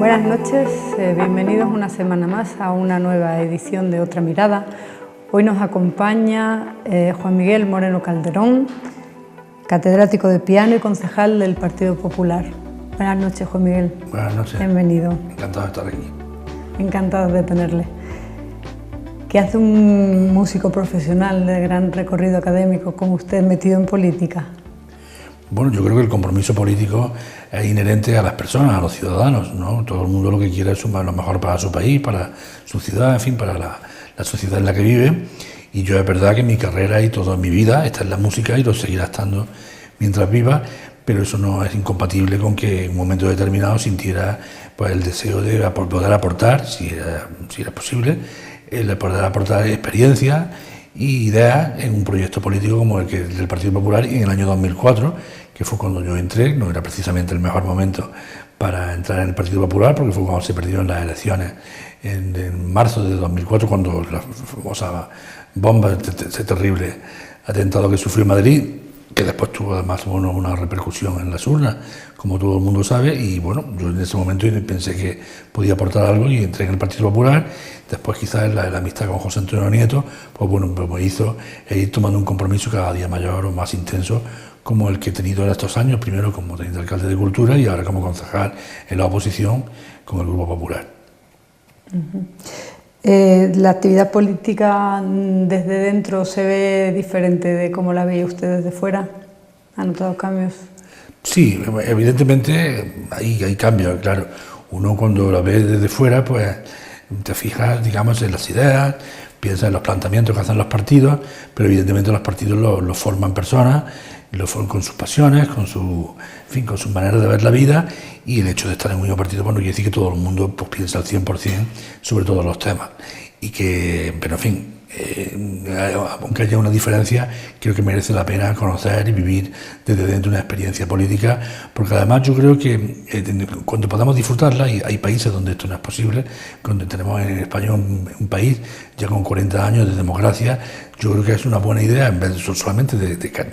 Buenas noches, bienvenidos una semana más a una nueva edición de Otra Mirada. Hoy nos acompaña Juan Miguel Moreno Calderón, catedrático de piano y concejal del Partido Popular. Buenas noches, Juan Miguel. Buenas noches. Bienvenido. Encantado de estar aquí. Encantado de tenerle. ¿Qué hace un músico profesional de gran recorrido académico como usted metido en política? Bueno, yo creo que el compromiso político es inherente a las personas, a los ciudadanos, ¿no? Todo el mundo lo que quiere es lo mejor para su país, para su ciudad, en fin, para la sociedad en la que vive. Y yo es verdad que mi carrera y toda mi vida está en la música y lo seguirá estando mientras viva, pero eso no es incompatible con que en un momento determinado sintiera pues, el deseo de poder aportar, si era posible, el poder aportar experiencia y ideas en un proyecto político como el del Partido Popular. Y en el año 2004, que fue cuando yo entré, no era precisamente el mejor momento para entrar en el Partido Popular, porque fue cuando se perdieron las elecciones en marzo de 2004, cuando la famosa bomba, ese terrible atentado que sufrió Madrid, que después tuvo además una repercusión en las urnas, como todo el mundo sabe. Y bueno, yo en ese momento pensé que podía aportar algo y entré en el Partido Popular. Después quizás la amistad con José Antonio Nieto, pues bueno, pues me hizo ir tomando un compromiso cada día mayor o más intenso, como el que he tenido en estos años, primero como teniente alcalde de Cultura y ahora como concejal en la oposición con el Grupo Popular. La actividad política desde dentro se ve diferente de cómo la veía usted desde fuera. ¿Ha notado cambios? Sí, evidentemente hay cambios, claro. Uno cuando la ve desde fuera, pues te fijas, digamos, en las ideas, piensas en los planteamientos que hacen los partidos, pero evidentemente los partidos los forman personas, lo forman con sus pasiones, con su manera de ver la vida, y el hecho de estar en un mismo partido, bueno, quiere decir que todo el mundo pues, piensa al 100% sobre todos los temas. Y que, pero en fin, aunque haya una diferencia, creo que merece la pena conocer y vivir desde dentro una experiencia política, porque además yo creo que cuando podamos disfrutarla, y hay países donde esto no es posible, donde tenemos en España un país ya con 40 años de democracia, yo creo que es una buena idea, en vez de solamente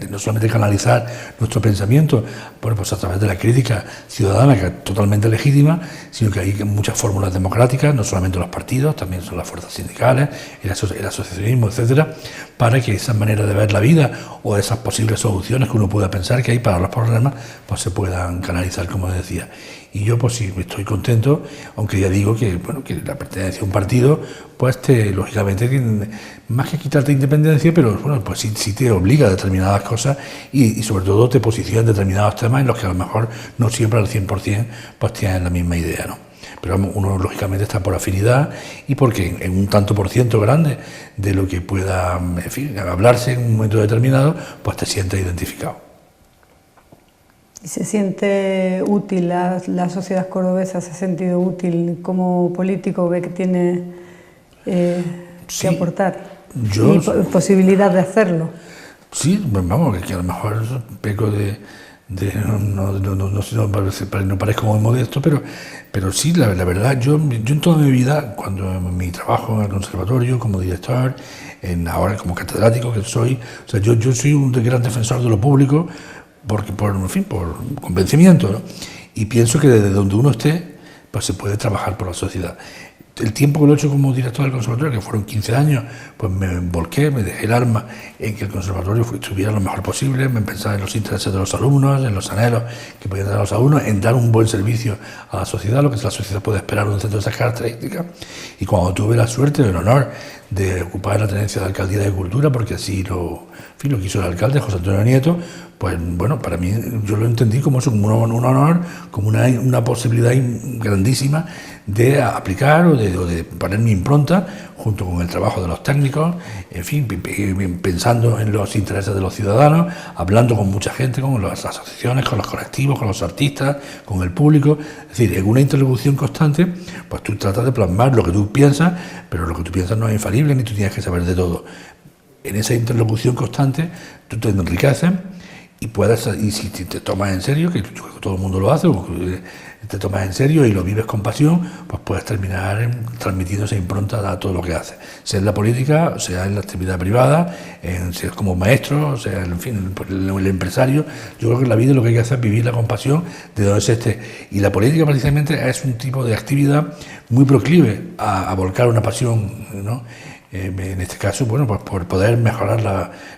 no solamente canalizar nuestro pensamiento, bueno, pues a través de la crítica ciudadana, que es totalmente legítima, sino que hay muchas fórmulas democráticas, no solamente los partidos, también son las fuerzas sindicales, el asociacionismo, etcétera, para que esa manera de ver la vida o esas posibles soluciones que uno pueda pensar que hay para los problemas, pues se puedan canalizar, como decía. Y yo pues sí, estoy contento, aunque ya digo que, bueno, que la pertenencia a un partido, pues lógicamente, más que quitarte independencia, pero bueno, pues sí te obliga a determinadas cosas y sobre todo te posiciona en determinados temas en los que a lo mejor no siempre al 100% pues tienen la misma idea, ¿no? Pero uno lógicamente está por afinidad y porque en un tanto por ciento grande de lo que pueda, en fin, hablarse en un momento determinado, pues te sientes identificado. ¿Y se siente útil, la sociedad cordobesa se ha sentido útil como político, ve que tiene que aportar y posibilidad de hacerlo? Sí, vamos, que a lo mejor peco no parezco muy modesto, pero sí, la verdad, yo en toda mi vida, cuando en mi trabajo en el conservatorio, como director, ahora como catedrático que soy, o sea, yo soy un gran defensor de lo público, por convencimiento, ¿no? Y pienso que desde donde uno esté, pues se puede trabajar por la sociedad. El tiempo que lo he hecho como director del conservatorio, que fueron 15 años, pues me volqué, me dejé el alma en que el conservatorio estuviera lo mejor posible, me pensaba en los intereses de los alumnos, en los anhelos que podían tener los alumnos, en dar un buen servicio a la sociedad, lo que la sociedad puede esperar de un centro de esas características. Y cuando tuve la suerte, el honor de ocupar la tenencia de Alcaldía de Cultura, porque así lo quiso el alcalde, José Antonio Nieto, pues bueno, para mí yo lo entendí como eso, como un honor, como una posibilidad grandísima de aplicar o de poner mi impronta junto con el trabajo de los técnicos, en fin, pensando en los intereses de los ciudadanos, hablando con mucha gente, con las asociaciones, con los colectivos, con los artistas, con el público. Es decir, en una interlocución constante, pues tú tratas de plasmar lo que tú piensas, pero lo que tú piensas no es infalible ni tú tienes que saber de todo. En esa interlocución constante tú te enriqueces y si te tomas en serio, que todo el mundo lo hace, te tomas en serio y lo vives con pasión, pues puedes terminar transmitiendo esa impronta a todo lo que haces, sea en la política, sea en la actividad privada, sea como maestro, sea en fin, el empresario. Yo creo que en la vida lo que hay que hacer es vivirla con pasión de donde se esté, y la política precisamente es un tipo de actividad muy proclive a volcar una pasión, ¿no? En este caso, bueno, pues por poder mejorar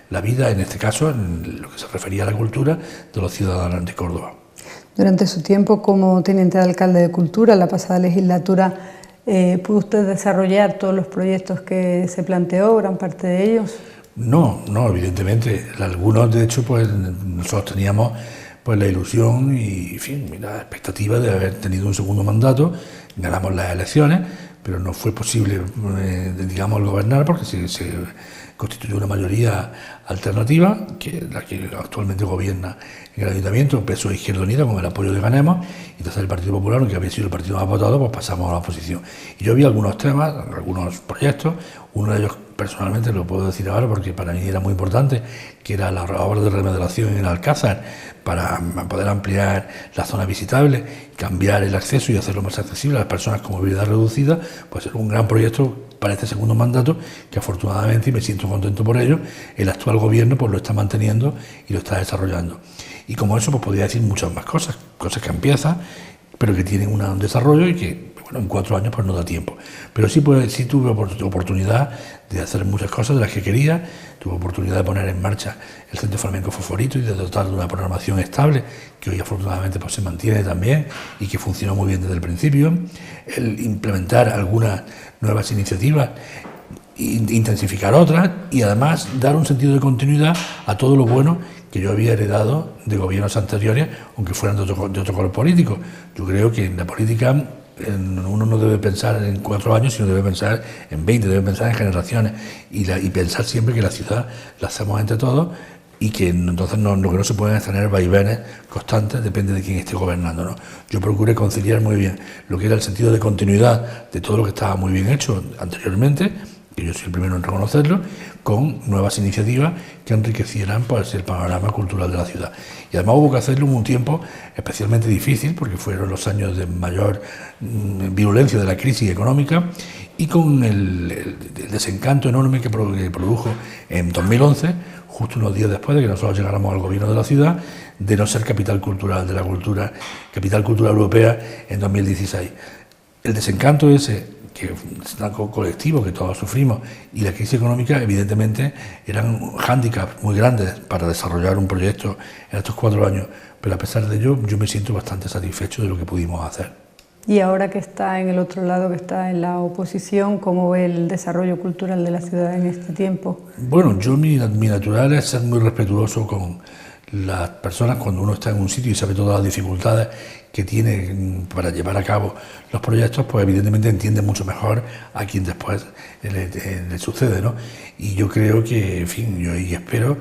la vida, en este caso, en lo que se refería a la cultura de los ciudadanos de Córdoba. Durante su tiempo como teniente de alcalde de Cultura, la pasada legislatura, ¿pudo usted desarrollar todos los proyectos que se planteó, gran parte de ellos? No, evidentemente. Algunos, de hecho, pues nosotros teníamos pues la ilusión y, en fin, la expectativa de haber tenido un segundo mandato. Ganamos las elecciones, pero no fue posible, digamos, gobernar porque se constituyó una mayoría alternativa, que es la que actualmente gobierna en el Ayuntamiento, PSOE Izquierda Unida, con el apoyo de Ganemos, y entonces el Partido Popular, que había sido el partido más votado, pues pasamos a la oposición. Y yo vi algunos temas, algunos proyectos, uno de ellos personalmente lo puedo decir ahora porque para mí era muy importante, que era la obra de remodelación en el Alcázar, para poder ampliar la zona visitable, cambiar el acceso y hacerlo más accesible a las personas con movilidad reducida. Pues es un gran proyecto para este segundo mandato, que afortunadamente, y me siento contento por ello, el actual gobierno pues lo está manteniendo y lo está desarrollando. Y como eso, pues podría decir muchas más cosas que empiezan, pero que tienen un desarrollo y que, bueno, en 4 años pues no da tiempo. Pero sí tuve oportunidad de hacer muchas cosas de las que quería. Tuve oportunidad de poner en marcha el Centro Flamenco Fosforito y de dotar de una programación estable, que hoy afortunadamente pues se mantiene también y que funcionó muy bien desde el principio. El implementar algunas nuevas iniciativas, intensificar otras y además dar un sentido de continuidad a todo lo bueno que yo había heredado de gobiernos anteriores, aunque fueran de otro color político. Yo creo que en la política uno no debe pensar en 4 años, sino debe pensar en 20, debe pensar en generaciones y pensar siempre que la ciudad la hacemos entre todos y que entonces lo que no se pueden es tener vaivenes constantes, depende de quién esté gobernando, ¿no? Yo procuré conciliar muy bien lo que era el sentido de continuidad de todo lo que estaba muy bien hecho anteriormente, que yo soy el primero en reconocerlo, con nuevas iniciativas que enriquecieran pues, el panorama cultural de la ciudad. Y además hubo que hacerlo en un tiempo especialmente difícil, porque fueron los años de mayor virulencia de la crisis económica, y con el desencanto enorme que produjo en 2011, justo unos días después de que nosotros llegáramos al gobierno de la ciudad, de no ser capital cultural de la cultura, capital cultural europea en 2016. El desencanto ese, que es algo colectivo que todos sufrimos, y la crisis económica evidentemente eran hándicaps muy grandes para desarrollar un proyecto en estos 4 años, pero a pesar de ello yo me siento bastante satisfecho de lo que pudimos hacer. Y ahora que está en el otro lado, que está en la oposición, ¿cómo ve el desarrollo cultural de la ciudad en este tiempo? Bueno, mi natural es ser muy respetuoso con las personas cuando uno está en un sitio y sabe todas las dificultades que tiene para llevar a cabo los proyectos, pues evidentemente entiende mucho mejor a quien después le sucede, ¿no? Y yo creo que, en fin, yo espero,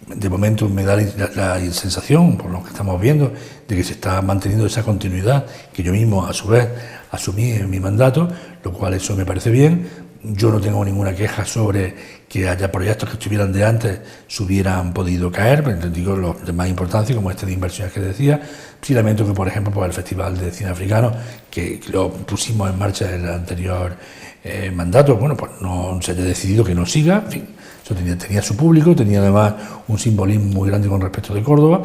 de momento me da la sensación, por lo que estamos viendo, de que se está manteniendo esa continuidad que yo mismo, a su vez, asumí en mi mandato, lo cual eso me parece bien. Yo no tengo ninguna queja sobre que haya proyectos que estuvieran de antes se hubieran podido caer, pero digo los de más importancia, como este de inversiones que decía. Sí lamento que, por ejemplo, por el Festival de Cine Africano, que lo pusimos en marcha en el anterior mandato, bueno, pues no se haya decidido que no siga. En fin, eso tenía su público, tenía además un simbolismo muy grande con respecto de Córdoba,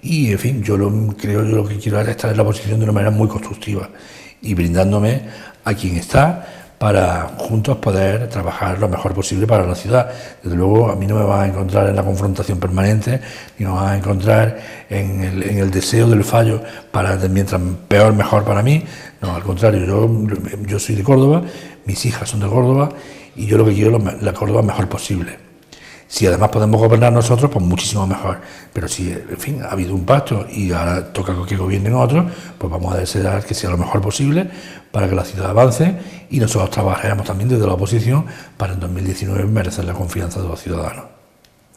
y en fin, yo lo que quiero es estar en la oposición de una manera muy constructiva y brindándome a quien está, para juntos poder trabajar lo mejor posible para la ciudad. Desde luego, a mí no me va a encontrar en la confrontación permanente, ni me va a encontrar en el deseo del fallo para mientras peor, mejor para mí. No, al contrario, yo soy de Córdoba, mis hijas son de Córdoba, y yo lo que quiero es la Córdoba mejor posible. Si además podemos gobernar nosotros, pues muchísimo mejor. Pero si, en fin, ha habido un pacto y ahora toca que gobiernen otros, pues vamos a desear que sea lo mejor posible para que la ciudad avance y nosotros trabajemos también desde la oposición para en 2019 merecer la confianza de los ciudadanos.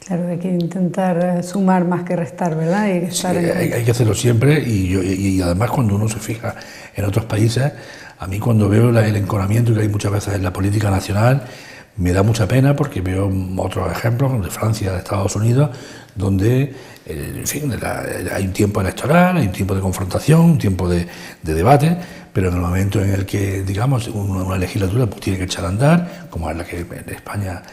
Claro, hay que intentar sumar más que restar, ¿verdad? Hay que hacerlo siempre y además cuando uno se fija en otros países, a mí cuando veo el enconamiento que hay muchas veces en la política nacional, Me da mucha pena porque veo otros ejemplos de Francia, de Estados Unidos, donde en fin, hay un tiempo electoral, hay un tiempo de confrontación, un tiempo de debate, pero en el momento en el que, digamos, una legislatura pues, tiene que echar a andar, como es la que en España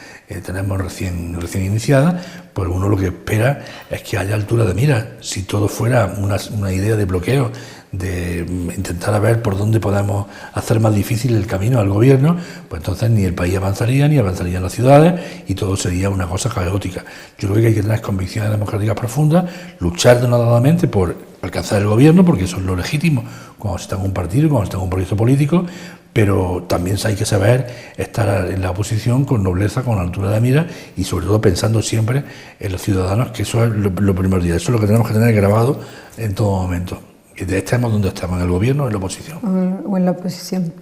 tenemos recién iniciada, pues uno lo que espera es que haya altura de mira. Si todo fuera una idea de bloqueo, de intentar ver por dónde podemos hacer más difícil el camino al gobierno, pues entonces ni el país avanzaría, ni avanzarían las ciudades y todo sería una cosa caótica. Yo creo que hay que tener convicciones democráticas profundas, luchar denodadamente por alcanzar el gobierno, porque eso es lo legítimo cuando se está en un partido, cuando se está en un proyecto político, pero también hay que saber estar en la oposición con nobleza, con altura de mira y sobre todo pensando siempre en los ciudadanos, que eso es lo primordial, eso es lo que tenemos que tener grabado en todo momento. Que estemos donde estemos, en el gobierno o en la oposición. O en la oposición.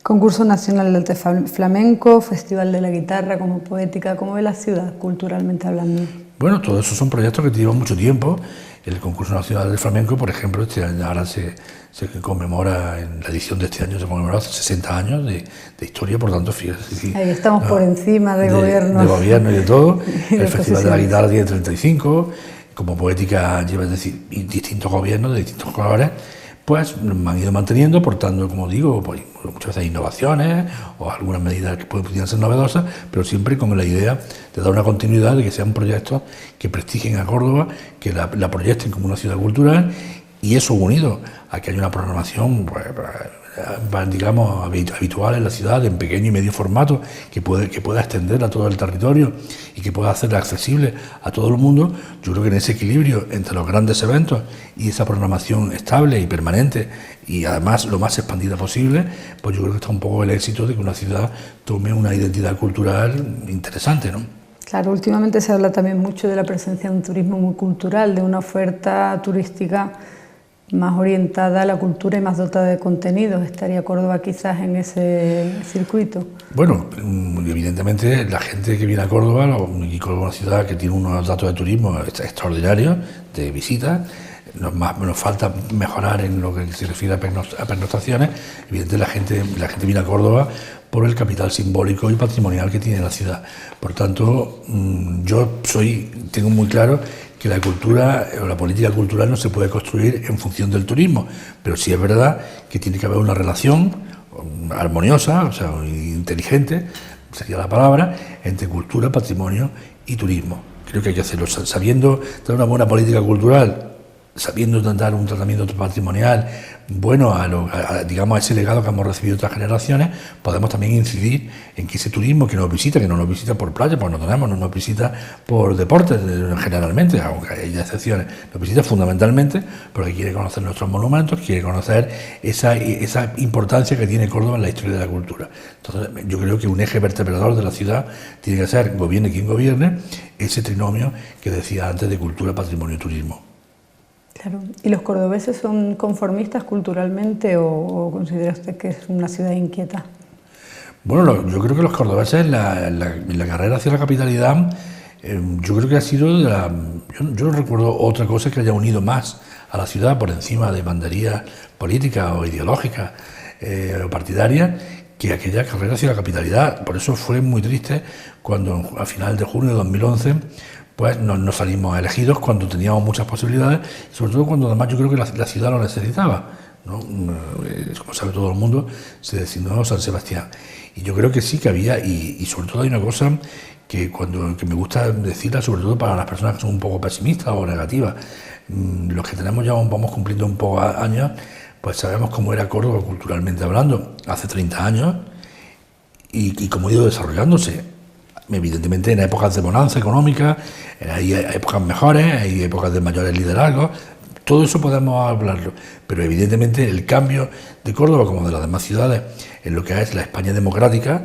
Concurso Nacional de Arte Flamenco, Festival de la Guitarra como poética, ¿cómo ve la ciudad culturalmente hablando? Bueno, todos esos son proyectos que llevan mucho tiempo. El Concurso Nacional del Flamenco, por ejemplo, este año ahora se conmemora, en la edición de este año se conmemora 60 años de historia, por tanto, fíjate. Sí, ahí estamos por encima de gobierno. De gobierno y de todo. El Festival de la Guitarra tiene 35. Como poética lleva, es decir, distintos gobiernos de distintos colores, pues han ido manteniendo, aportando, como digo, pues, muchas veces innovaciones o algunas medidas que pudieran ser novedosas, pero siempre con la idea de dar una continuidad, de que sean proyectos que prestigien a Córdoba, que la proyecten como una ciudad cultural, y eso unido a que haya una programación pues, digamos, habitual en la ciudad, en pequeño y medio formato, que pueda extender a todo el territorio y que pueda hacerla accesible a todo el mundo. Yo creo que en ese equilibrio entre los grandes eventos y esa programación estable y permanente y además lo más expandida posible, pues yo creo que está un poco el éxito de que una ciudad tome una identidad cultural interesante, ¿no? Claro, últimamente se habla también mucho de la presencia de un turismo muy cultural, de una oferta turística más orientada a la cultura y más dotada de contenidos. ¿Estaría Córdoba quizás en ese circuito? Bueno, evidentemente la gente que viene a Córdoba, y Córdoba es una ciudad que tiene unos datos de turismo extraordinarios, de visitas, nos falta mejorar en lo que se refiere a pernoctaciones. Evidentemente la gente viene a Córdoba por el capital simbólico y patrimonial que tiene la ciudad. Por tanto, tengo muy claro que la cultura o la política cultural no se puede construir en función del turismo, pero sí es verdad que tiene que haber una relación armoniosa, o sea, inteligente, sería la palabra, entre cultura, patrimonio y turismo. Creo que hay que hacerlo sabiendo dar una buena política cultural, sabiendo dar un tratamiento patrimonial bueno digamos, a ese legado que hemos recibido otras generaciones. Podemos también incidir en que ese turismo que no nos visita por playa, pues no nos visita por deportes generalmente, aunque hay excepciones, nos visita fundamentalmente porque quiere conocer nuestros monumentos, quiere conocer esa importancia que tiene Córdoba en la historia de la cultura. Entonces yo creo que un eje vertebrador de la ciudad tiene que ser, gobierne quien gobierne, ese trinomio que decía antes de cultura, patrimonio y turismo. Claro. ¿Y los cordobeses son conformistas culturalmente o considera usted que es una ciudad inquieta? Bueno, yo creo que los cordobeses en la carrera hacia la capitalidad, yo creo que ha sido, yo no recuerdo otra cosa que haya unido más a la ciudad por encima de banderías políticas o ideológicas o partidarias, que aquella carrera hacia la capitalidad. Por eso fue muy triste cuando a finales de junio de 2011 pues no salimos elegidos, cuando teníamos muchas posibilidades, sobre todo cuando además yo creo que la ciudad lo necesitaba, ¿no? Como sabe todo el mundo, se designó San Sebastián. Y yo creo que sí que había, y sobre todo hay una cosa que me gusta decirla, sobre todo para las personas que son un poco pesimistas o negativas. Los que tenemos ya vamos cumpliendo un poco años, pues sabemos cómo era Córdoba culturalmente hablando hace 30 años y cómo ha ido desarrollándose. Evidentemente en épocas de bonanza económica, hay épocas mejores, hay épocas de mayores liderazgos, todo eso podemos hablarlo, pero evidentemente el cambio de Córdoba como de las demás ciudades en lo que es la España democrática,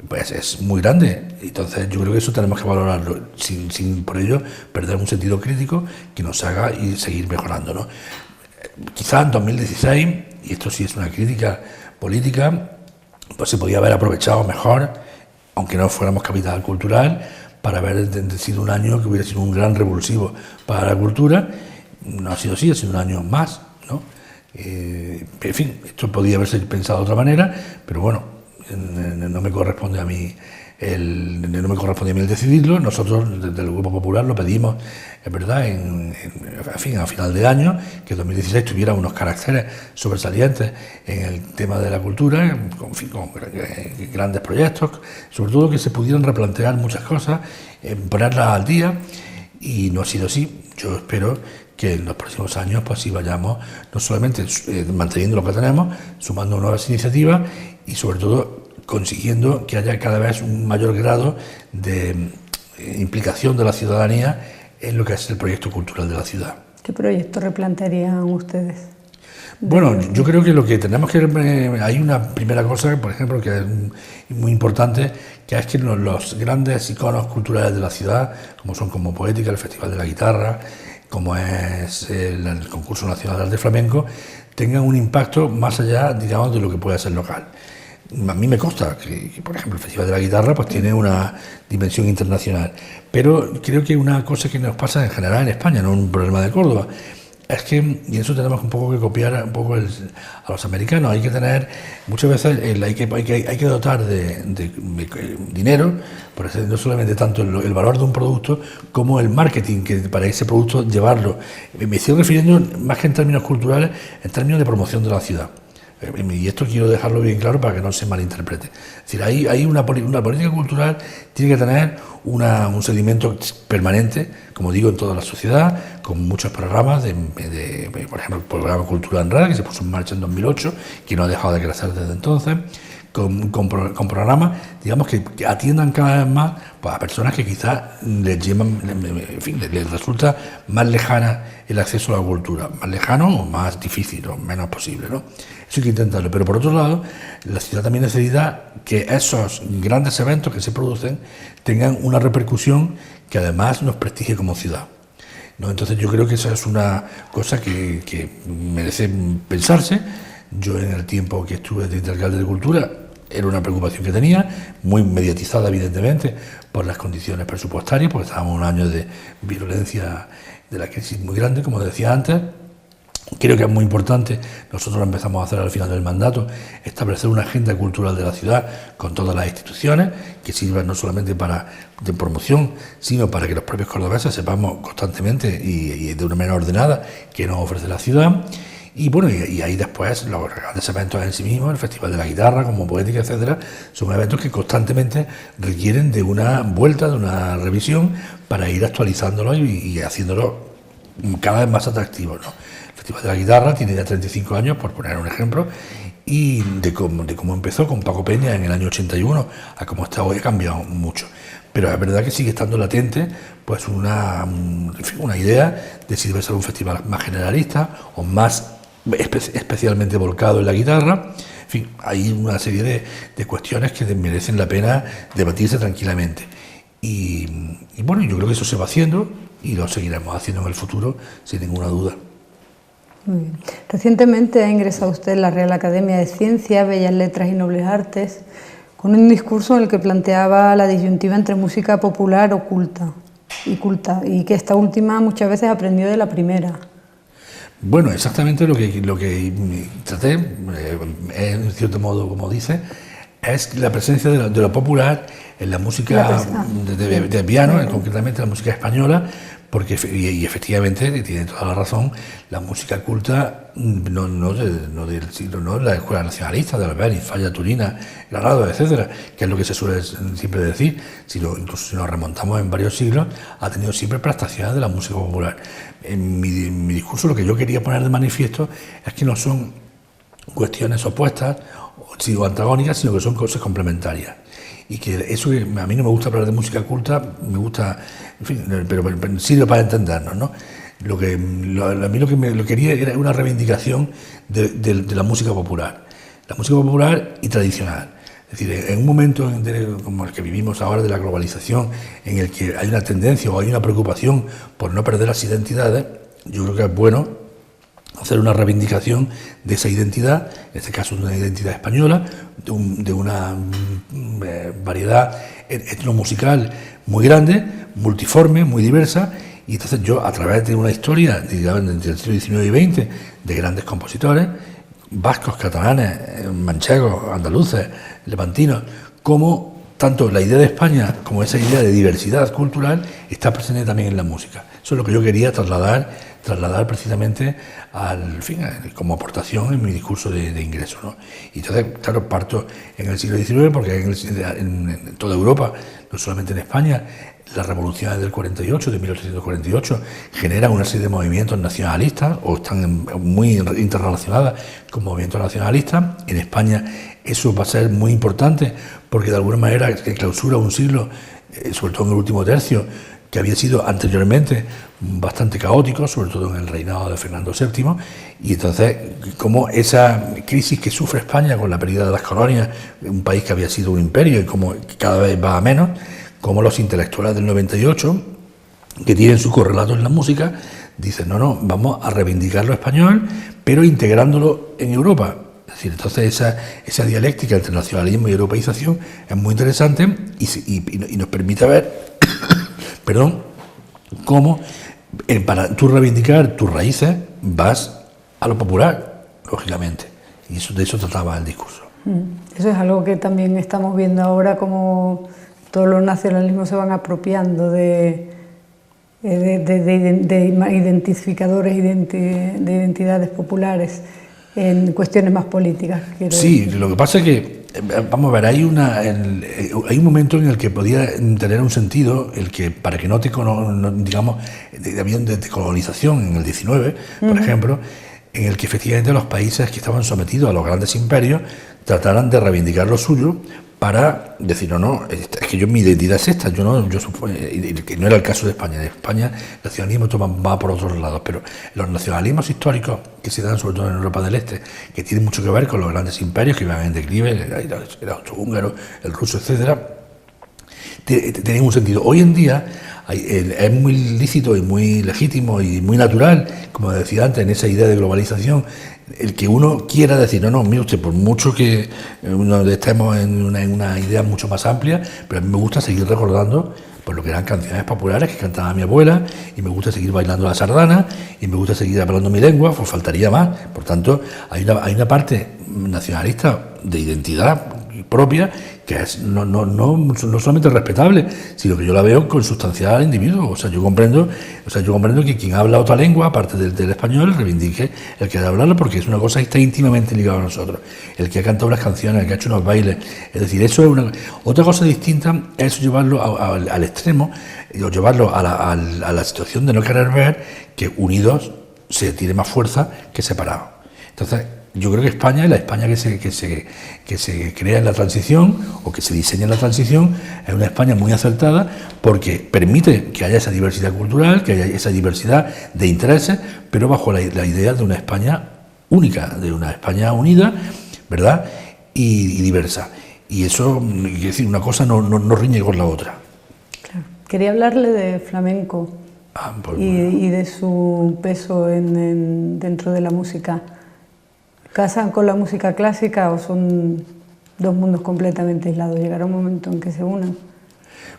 pues es muy grande. Entonces yo creo que eso tenemos que valorarlo sin por ello perder un sentido crítico que nos haga y seguir mejorando, ¿no? Quizás en 2016, y esto sí es una crítica política, pues se podía haber aprovechado mejor, aunque no fuéramos capital cultural, para haber sido un año que hubiera sido un gran revulsivo para la cultura. No ha sido así, ha sido un año más, ¿no? En fin, esto podía haberse pensado de otra manera, pero bueno, no me corresponde a mí el decidirlo. Nosotros desde el Grupo Popular lo pedimos, es verdad, a final de año, que 2016 tuviera unos caracteres sobresalientes en el tema de la cultura, con grandes proyectos, sobre todo que se pudieran replantear muchas cosas, ponerlas al día, y no ha sido así. Yo espero que en los próximos años pues sí vayamos no solamente manteniendo lo que tenemos, sumando nuevas iniciativas y sobre todo consiguiendo que haya cada vez un mayor grado de implicación de la ciudadanía en lo que es el proyecto cultural de la ciudad. ¿Qué proyecto replantearían ustedes? Bueno, yo creo que lo que tenemos que... hay una primera cosa, por ejemplo, que es muy importante, que es que los grandes iconos culturales de la ciudad, como Poética, el Festival de la Guitarra, como es el Concurso Nacional de Arte Flamenco, tengan un impacto más allá, digamos, de lo que pueda ser local. A mí me consta que, por ejemplo, el Festival de la Guitarra pues tiene una dimensión internacional, pero creo que una cosa que nos pasa en general en España, no un problema de Córdoba, es que, y eso tenemos un poco que copiar un poco a los americanos, hay que tener, muchas veces hay que dotar de dinero, por eso no solamente tanto el valor de un producto como el marketing, que para ese producto llevarlo. Me estoy refiriendo más que en términos culturales, en términos de promoción de la ciudad. Y esto quiero dejarlo bien claro para que no se malinterprete. Es decir, hay una política cultural tiene que tener un seguimiento permanente, como digo, en toda la sociedad, con muchos programas, por ejemplo, el programa Cultura en Red, que se puso en marcha en 2008, que no ha dejado de crecer desde entonces, con programas, digamos, que atiendan cada vez más pues, a personas que quizás les resulta más lejana el acceso a la cultura, más lejano o más difícil o menos posible, ¿no? Eso hay que intentarlo. Pero por otro lado, la ciudad también necesita que esos grandes eventos que se producen tengan una repercusión que además nos prestigie como ciudad, ¿no? Entonces yo creo que esa es una cosa que merece pensarse. Yo en el tiempo que estuve de alcalde de Cultura era una preocupación que tenía, muy mediatizada evidentemente por las condiciones presupuestarias, porque estábamos en un año de virulencia de la crisis muy grande, como decía antes. Creo que es muy importante, nosotros lo empezamos a hacer al final del mandato, establecer una agenda cultural de la ciudad con todas las instituciones, que sirvan no solamente de promoción, sino para que los propios cordobeses sepamos constantemente y de una manera ordenada qué nos ofrece la ciudad. Y bueno, y ahí después los grandes eventos en sí mismos, el Festival de la Guitarra, como Poética, etcétera, son eventos que constantemente requieren de una vuelta, de una revisión, para ir actualizándolo y haciéndolo cada vez más atractivo, ¿no? El Festival de la Guitarra tiene ya 35 años, por poner un ejemplo, y de cómo empezó con Paco Peña en el año 81 a cómo está hoy ha cambiado mucho. Pero es verdad que sigue estando latente pues una idea de si debe ser un festival más generalista o más especialmente volcado en la guitarra. En fin, hay una serie de cuestiones que merecen la pena debatirse tranquilamente. Y bueno, yo creo que eso se va haciendo y lo seguiremos haciendo en el futuro, sin ninguna duda. Muy bien. Recientemente ha ingresado usted en la Real Academia de Ciencias, Bellas Letras y Nobles Artes, con un discurso en el que planteaba la disyuntiva entre música popular o culta, y que esta última muchas veces aprendió de la primera. Bueno, exactamente lo que traté, en cierto modo, como dice, es la presencia de lo popular en la música de piano, concretamente la música española, porque y efectivamente tiene toda la razón, la música culta no del siglo, no la escuela nacionalista de Albert, Falla, Turina, Granado, etcétera, que es lo que se suele siempre decir, incluso si nos remontamos en varios siglos, ha tenido siempre prestaciones de la música popular. En mi discurso lo que yo quería poner de manifiesto es que no son cuestiones opuestas o antagónicas, sino que son cosas complementarias. Y que eso, que a mí no me gusta hablar de música culta, me gusta, en fin, pero sirve para entendernos, ¿no? A mí lo que quería era una reivindicación de la música popular y tradicional. Es decir, en un momento como el que vivimos ahora de la globalización, en el que hay una tendencia o hay una preocupación por no perder las identidades, yo creo que es bueno hacer una reivindicación de esa identidad, en este caso de una identidad española, de una variedad etnomusical muy grande, multiforme, muy diversa, y entonces yo, a través de una historia, digamos, entre el siglo XIX y XX, de grandes compositores, vascos, catalanes, manchegos, andaluces, levantinos, como tanto la idea de España como esa idea de diversidad cultural está presente también en la música. Eso es lo que yo quería trasladar precisamente como aportación en mi discurso de ingreso, ¿no? Y entonces, claro, parto en el siglo XIX, porque en toda Europa, no solamente en España, las revoluciones del 48, de 1848, generan una serie de movimientos nacionalistas o están muy interrelacionadas con movimientos nacionalistas. En España eso va a ser muy importante porque de alguna manera clausura un siglo, sobre todo en el último tercio, que había sido anteriormente bastante caótico, sobre todo en el reinado de Fernando VII, y entonces como esa crisis que sufre España con la pérdida de las colonias, un país que había sido un imperio y como cada vez va a menos, como los intelectuales del 98, que tienen su correlato en la música, dicen, no, vamos a reivindicar lo español, pero integrándolo en Europa. Es decir, entonces esa dialéctica entre nacionalismo y europeización es muy interesante y nos permite ver cómo para tú reivindicar tus raíces vas a lo popular, lógicamente. Y de eso trataba el discurso. Eso es algo que también estamos viendo ahora, como todos los nacionalismos se van apropiando de identificadores de identidades populares en cuestiones más políticas. Sí, lo que pasa es que, vamos a ver, hay un momento en el que podía tener un sentido, el que para que digamos, había de colonización en el 19, por ejemplo, en el que efectivamente los países que estaban sometidos a los grandes imperios trataran de reivindicar lo suyo para decir, no, es que mi identidad es esta, que no era el caso de España. En España el nacionalismo va por otros lados, pero los nacionalismos históricos que se dan sobre todo en Europa del Este, que tienen mucho que ver con los grandes imperios que iban en declive, el austrohúngaro, el ruso, etcétera, tienen un sentido. Hoy en día es muy lícito y muy legítimo y muy natural, como decía antes, en esa idea de globalización, el que uno quiera decir, no, mire usted, por mucho que estemos en una idea mucho más amplia, pero a mí me gusta seguir recordando por lo que eran canciones populares que cantaba mi abuela, y me gusta seguir bailando la sardana, y me gusta seguir hablando mi lengua, pues faltaría más. Por tanto, hay una parte nacionalista de identidad propia que es no solamente respetable, sino que yo la veo consustancial al individuo. O sea, yo comprendo que quien habla otra lengua, aparte del español, reivindique el que ha de hablarlo, porque es una cosa que está íntimamente ligada a nosotros. El que ha cantado unas canciones, el que ha hecho unos bailes, es decir, eso es otra cosa distinta, es llevarlo al extremo, o llevarlo a la situación de no querer ver que unidos se tiene más fuerza que separados. Entonces, yo creo que España, la España que se crea en la transición o que se diseña en la transición, es una España muy acertada porque permite que haya esa diversidad cultural, que haya esa diversidad de intereses, pero bajo la idea de una España única, de una España unida, ¿verdad? Y diversa. Y eso, es decir, una cosa no riñe con la otra. Claro. Quería hablarle de flamenco y de su peso dentro de la música. ¿Casan con la música clásica o son dos mundos completamente aislados? ¿Llegará un momento en que se unan?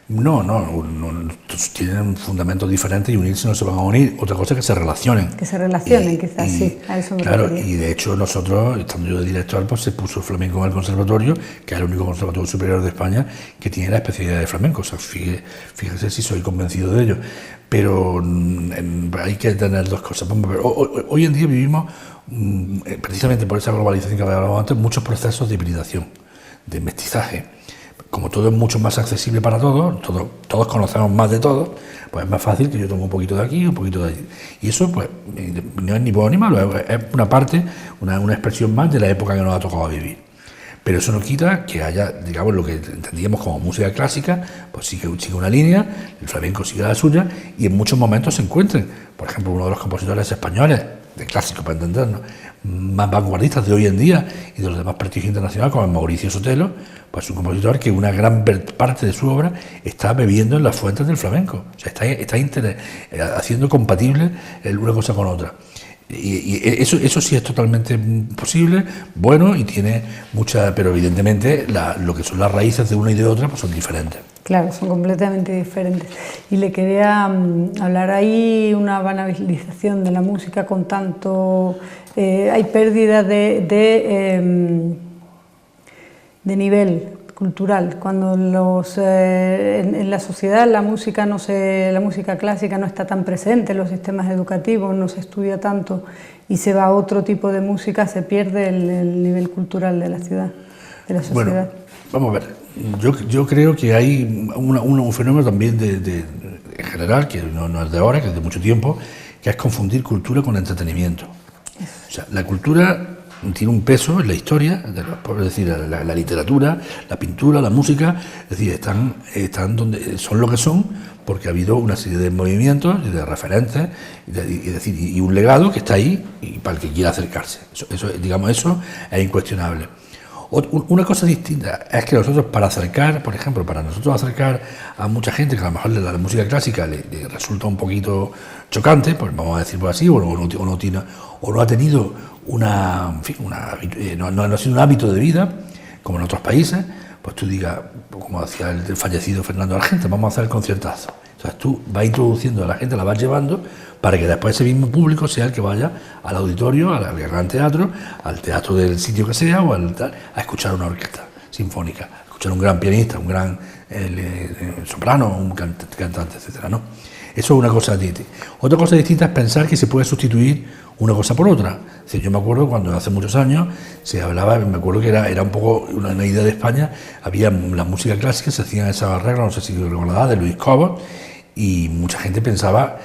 No, tienen fundamentos diferentes y unirse no se van a unir. Otra cosa es que se relacionen. Que se relacionen, quizás, sí, a eso me refería. Claro, y de hecho nosotros, estando yo de director, pues se puso flamenco en el conservatorio, que es el único conservatorio superior de España que tiene la especialidad de flamenco. O sea, fíjese si soy convencido de ello. Pero hay que tener dos cosas. Hoy en día vivimos, precisamente por esa globalización que hablábamos antes, muchos procesos de hibridación, de mestizaje. Como todo es mucho más accesible para todos conocemos más de todos, pues es más fácil que yo tome un poquito de aquí, un poquito de allí. Y eso, pues, no es ni bueno ni malo, es una parte, una expresión más de la época que nos ha tocado vivir. Pero eso no quita que haya, digamos, lo que entendíamos como música clásica, pues sigue una línea, el flamenco sigue la suya, y en muchos momentos se encuentren. Por ejemplo, uno de los compositores españoles, de clásico para entendernos, más vanguardistas de hoy en día y de los demás prestigios internacionales, como Mauricio Sotelo, pues es un compositor que una gran parte de su obra está bebiendo en las fuentes del flamenco. O sea, está haciendo compatible una cosa con otra. Y eso sí es totalmente posible, bueno, y tiene mucha, pero evidentemente lo que son las raíces de una y de otra pues son diferentes. Claro, son completamente diferentes. Y le quería hablar ahí una banalización de la música con tanto... hay pérdida de nivel cultural, cuando en la sociedad la música clásica no está tan presente en los sistemas educativos, no se estudia tanto y se va a otro tipo de música, se pierde el nivel cultural de la ciudad, de la sociedad. Bueno, vamos a ver, yo creo que hay un fenómeno también en general, que no es de ahora, que es de mucho tiempo, que es confundir cultura con entretenimiento. O sea, la cultura tiene un peso en la historia, es decir, la literatura, la pintura, la música, es decir, están donde son lo que son, porque ha habido una serie de movimientos y de referentes, y un legado que está ahí y para el que quiera acercarse. Eso es incuestionable. Una cosa distinta es que nosotros para acercar, por ejemplo, para nosotros acercar a mucha gente que a lo mejor la música clásica le resulta un poquito chocante, pues vamos a decirlo así, o no ha tenido no ha sido un hábito de vida, como en otros países, pues tú digas, como decía el fallecido Fernando Argente, vamos a hacer el conciertazo. Entonces tú vas introduciendo a la gente, la vas llevando, para que después ese mismo público sea el que vaya al auditorio, al gran teatro, al teatro del sitio que sea, o a escuchar una orquesta sinfónica, a escuchar un gran pianista, un gran soprano, un cantante, etcétera, ¿no? Eso es una cosa distinta. Otra cosa distinta es pensar que se puede sustituir una cosa por otra. Es decir, yo me acuerdo cuando hace muchos años se hablaba, me acuerdo que era un poco una idea de España, había la música clásica, se hacían esas reglas, no sé si lo recordaba, de Luis Cobos, y mucha gente pensaba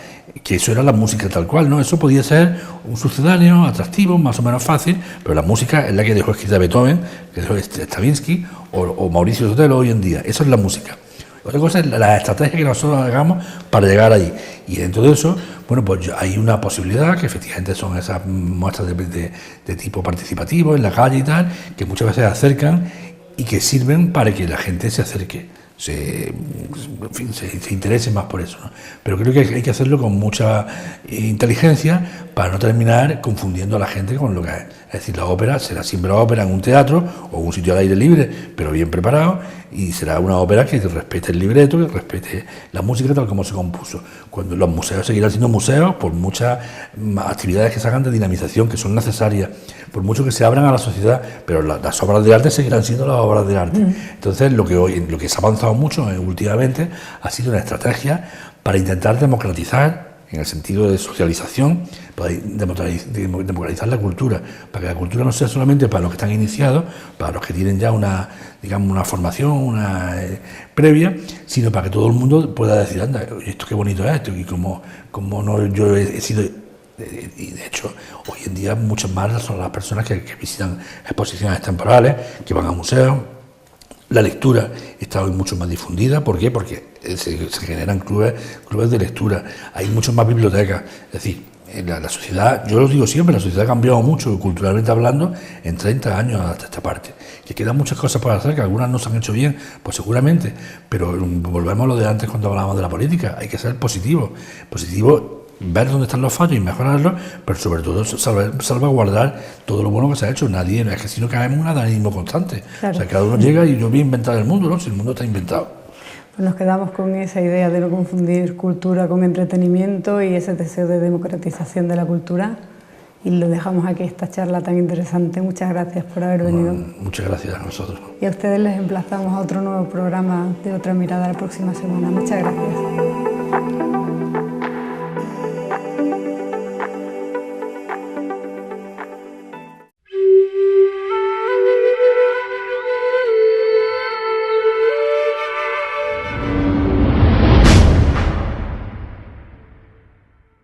que eso era la música tal cual, ¿no? Eso podía ser un sucedáneo, atractivo, más o menos fácil, pero la música es la que dejó escrita Beethoven, que dejó Stravinsky o Mauricio Sotelo hoy en día. Eso es la música. Otra cosa es la estrategia que nosotros hagamos para llegar allí. Y dentro de eso, bueno, pues hay una posibilidad, que efectivamente son esas muestras de tipo participativo en la calle y tal, que muchas veces acercan y que sirven para que la gente se acerque, se interese más por eso, ¿no? Pero creo que hay que hacerlo con mucha inteligencia para no terminar confundiendo a la gente con lo que es. Es decir, la ópera será siempre la ópera en un teatro o en un sitio al aire libre, pero bien preparado, y será una ópera que respete el libreto, que respete la música tal como se compuso. Cuando los museos seguirán siendo museos por muchas actividades que se hagan de dinamización que son necesarias, por mucho que se abran a la sociedad, pero las obras de arte seguirán siendo las obras de arte. Entonces, lo que se ha avanzado mucho últimamente ha sido una estrategia para intentar democratizar, en el sentido de socialización, para democratizar la cultura, para que la cultura no sea solamente para los que están iniciados, para los que tienen ya una formación previa, sino para que todo el mundo pueda decir, anda, esto qué bonito es esto, y como no yo he sido... Y de hecho, hoy en día muchas más son las personas que visitan exposiciones temporales, que van a museos. La lectura está hoy mucho más difundida. ¿Por qué? Porque se generan clubes de lectura, hay muchas más bibliotecas. Es decir, la sociedad, yo lo digo siempre, la sociedad ha cambiado mucho, culturalmente hablando, en 30 años hasta esta parte. Que quedan muchas cosas por hacer, que algunas no se han hecho bien, pues seguramente, pero volvemos a lo de antes cuando hablábamos de la política, hay que ser positivo, ver dónde están los fallos y mejorarlos, pero sobre todo salvaguardar todo lo bueno que se ha hecho. Nadie, es que si no caemos en un adanismo constante. Claro. O sea, cada uno llega y yo voy a inventar el mundo, ¿no? Si el mundo está inventado. Pues nos quedamos con esa idea de no confundir cultura con entretenimiento y ese deseo de democratización de la cultura. Y lo dejamos aquí, esta charla tan interesante. Muchas gracias por haber venido. Muchas gracias a nosotros. Y a ustedes les emplazamos a otro nuevo programa de Otra Mirada la próxima semana. Muchas gracias.